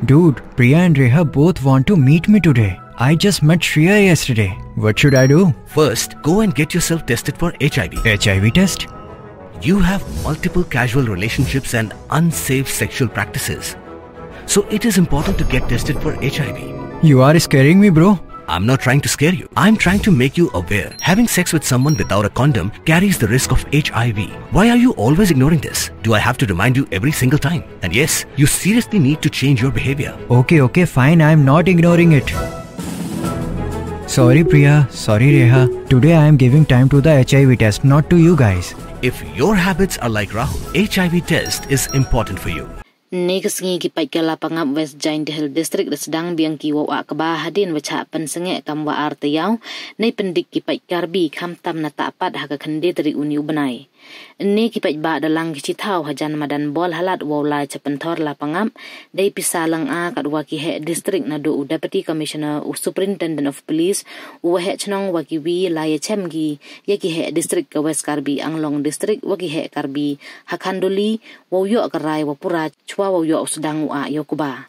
Dude, Priya and Reha both want to meet me today. I just met Shreya yesterday. What should I do? First, go and get yourself tested for HIV. HIV test? You have multiple casual relationships and unsafe sexual practices. So it is important to get tested for HIV. You are scaring me, bro. I'm not trying to scare you. I'm trying to make you aware. Having sex with someone without a condom carries the risk of HIV. Why are you always ignoring this? Do I have to remind you every single time? And yes, you seriously need to change your behavior. Okay, fine. I'm not ignoring it. Sorry, Priya. Sorry, Reha. Today I am giving time to the HIV test, not to you guys. If your habits are like Rahul, HIV test is important for you. Negasngi ki paikala pangap West Giant Hill District sedang biang ki wa kaba hadin wacha pensenge kam wa artayau nei pendik ki paikarbi kham tam na tapat haga khande dari uni ubanai ne ki paik ba dalang ki chithau hajan madan bol halat wa lai chapenthor la pangap dei pisalang a kadwa ki he district na do deputy commissioner superintendent of police wa he chnong wa ki wi lai chem gi ye ki he district ka West Karbi Anglong district wa ki he Karbi Hakhandoli wa yo karai wa pura chwa wa yo sedang wa yo kuba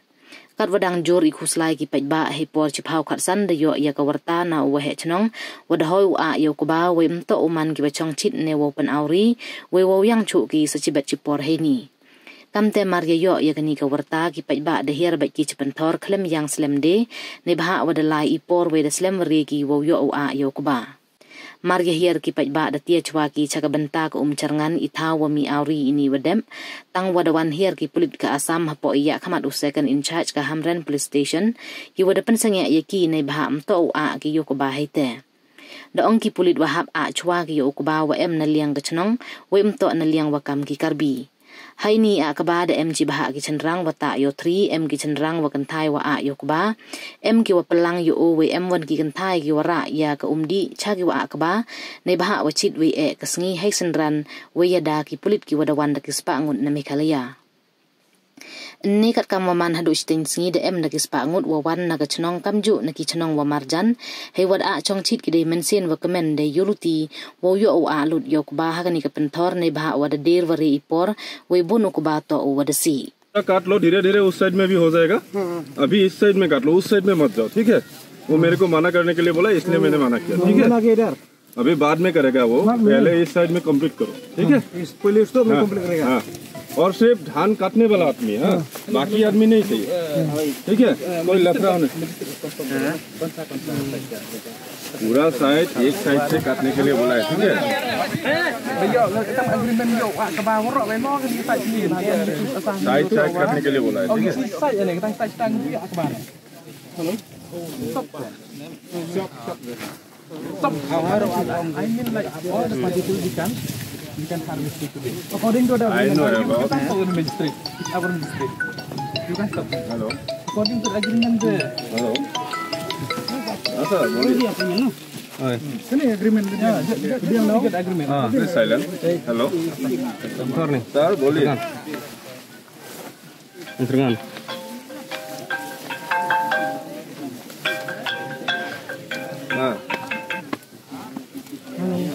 kat wadang jor ikuslai ki pajba he por chipau khat san de yo ya ka warta na wa he chnong wa hoi wa yo kuba we mto uman ki bachong chit ne wo pan auri we wo yang chu ki sachibat chipor he ni kamte marya yo ya kani ka warta ki pajba de her ba ki chipenthor khlem yang slem de ne bha wa de lai ipor we de slem re ki wo yo a yo kuba Marga hier ki pajba da tia chwa ki chaka benta ko charngan itha wa mi auri ini wadem tang wadawan hier ki pulit ka Asam hapo iya khamat u second in charge ka Hamran police station ki wadapan sangya ye ki nei bha amto a ki yo ko ba hete da ong ki pulit wahab a chwa ki yo ko ba wa em na liang ka chnong we mto na liang wa kam ki karbi hai ni a ka ba da em ji bha ki chenrang wa ta yo 3 em ki chenrang wa kan thai wa a yo ko ba em ki wa pelang yo o we em wan ki kan thai ki wa ra ya ka umdi cha ki wa a ka ba nei bha wa chit we e ka sngi hai senran we ya da ki pulit ki wa da wan da ki spa ngut na Meghalaya ni kat kam man hadu sting sngi de em na ki spa ngut wa wan na ka chnong kamju na ki chnong wa marjan hei wad a chong chit ki de mention wa comment de yuruti wo yo a lut yo ko ba ha ni ka penthor nei bha wa da der wa re ipor we bunu ko ba to wa da si काट लो धीरे धीरे उस साइड में भी हो जाएगा अभी इस साइड में काट लो उस साइड में मत जाओ ठीक है वो मेरे को मना करने के लिए बोला इसलिए मैंने मना किया ठीक है अभी बाद में करेगा वो पहले इस साइड में कंप्लीट करो ठीक है पहले इसको कंप्लीट करेगा और सिर्फ धान काटने वाला आदमी है बाकी आदमी नहीं चाहिए ठीक है कोई लफड़ा होने पूरा साइड एक साइड से काटने के लिए बोला है ठीक है साइड साइड काटने के लिए बोला है ठीक है We can harvest it today. According to the magistrate, our district. You can stop. Hello. According to the agreement. Hello. Can I agreement? Yeah, agreement. Please silent. Hello. Morning. Sir, बोलिए. Intergan.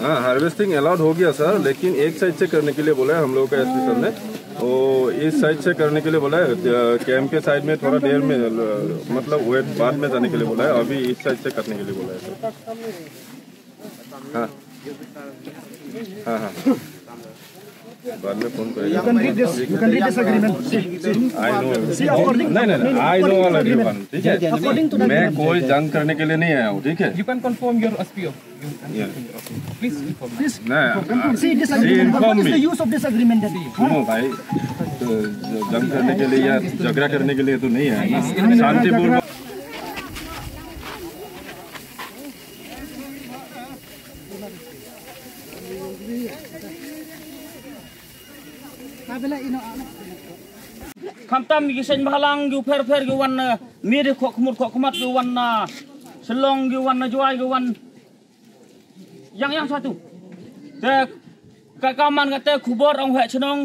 हाँ harvesting allowed हो गया सर लेकिन एक साइड से करने के लिए बोला है हम लोगों का एसपी सर ने तो इस साइड से करने के लिए बोला है कैंप के साइड में थोड़ा देर में मतलब वेट बाद में जाने के लिए बोला है अभी इस साइड से करने के लिए बोला है सर हाँ हाँ हाँ बाद में फोन करेगा You can read this agreement. I know. नहीं I know all everyone. ठीक है मैं कोई जंग करने के लिए नहीं आया हूँ ठीक है You can confirm your SPO. Please inform. नहीं See this agreement. What is the use of this agreement? सुनो भाई तो जंग करने के लिए या झगड़ा करने के लिए तो नहीं है शांतिपूर्ण Kamtam gisen bahalang gu fer gu wan miri kok khmat gu wan selong gu wan juai gu wan yang satu te kakaman kata kubor ong hek chnong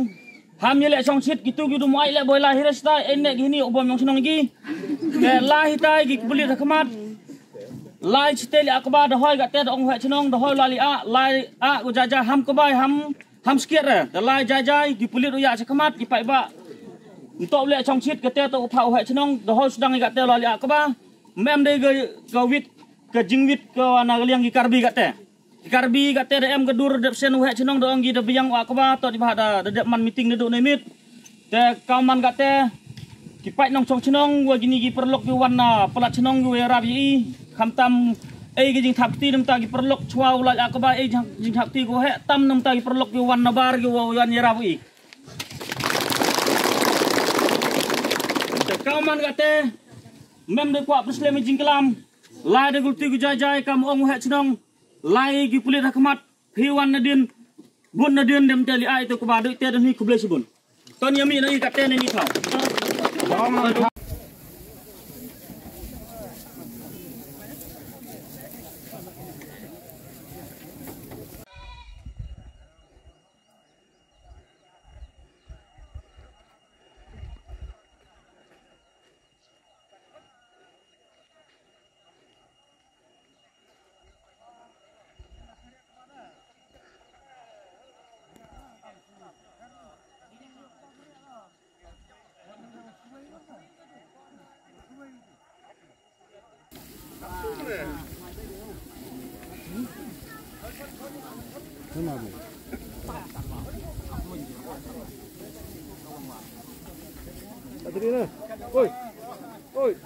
ham yele song sit gitu mai le boy lahir sta enek gini obom yang chnong gi te lahitai gi buli khmat lai chite akba da hoy kata ong hek chnong da hoy lali a gu jaja ham ko bai ham skiat ra da lai jajai gi pulit uya khmat gi pai ba Untuk boleh congsit kata tu phau hai chnong the whole sedang kata la lia ka mem de ke wit ke jingwit ke ana liang ki karbi kata de em gedur de sen hai chnong dong gi de biang wa ka to di bahada de man meeting de ne mit te kauman kata ki pai nong chong chnong wa gini gi perlok ki wana pelat chnong gi rabi kham tam ai gi jing thap ti nam ta gi perlok chwa la ka ai jing thap ti ko he tam nam ta gi perlok ki wana bar gi wa yan rabi kauman kata mem de kuat muslim jingkelam lai de gulti gujai kam ong het chnong lai gi pulit hakmat hiwan nadin bun nadin dem tali ai to kuba de te ni kuble sibun ton yami ni kata ni thau Oi. Oi.